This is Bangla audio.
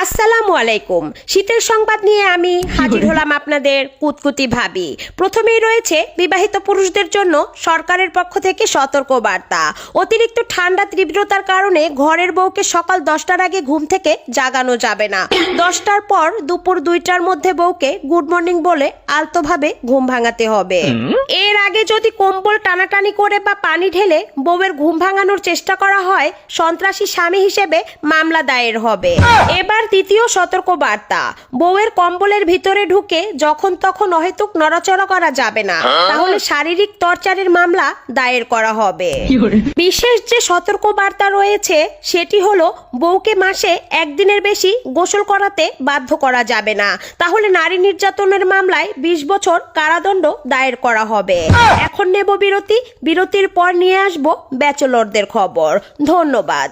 আসসালামু আলাইকুম। শীতের সংবাদ নিয়ে আমি হাজির হলাম আপনাদের কুতকুতি ভাবি। প্রথমেই রয়েছে বিবাহিত পুরুষদের জন্য সরকারের পক্ষ থেকে সতর্ক বার্তা। অতিরিক্ত ঠান্ডা তীব্রতার কারণে ঘরের বউকে সকাল 10টার আগে ঘুম থেকে জাগানো যাবে না। 10টার পর দুপুর 2টার মধ্যে বউকে গুড মর্নিং বলে আলতোভাবে ঘুম ভাঙাতে হবে। এর আগে যদি কম্বল টানাটানি করে বা পানি ঢেলে বউয়ের ঘুম ভাঙানোর চেষ্টা করা হয়, সন্ত্রাসী স্বামী হিসেবে মামলা দায়ের হবে। এবার দ্বিতীয় সতর্ক বার্তা, বউয়ের কম্বলের ভিতরে ঢুকে যখন তখন অহেতুক নড়াচড়া করা যাবে না, তাহলে শারীরিক টর্চারের মামলা দায়ের করা হবে। বিশেষ যে সতর্ক বার্তা রয়েছে সেটি হলো, বউকে মাসে একদিনের বেশি গোসল করাতে বাধ্য করা যাবে না, তাহলে নারী নির্যাতনের মামলায় 20 বছর কারাদণ্ড দায়ের করা হবে। এখন নেব বিরতি, বিরতির পর নিয়ে আসবো ব্যাচেলরদের খবর। ধন্যবাদ।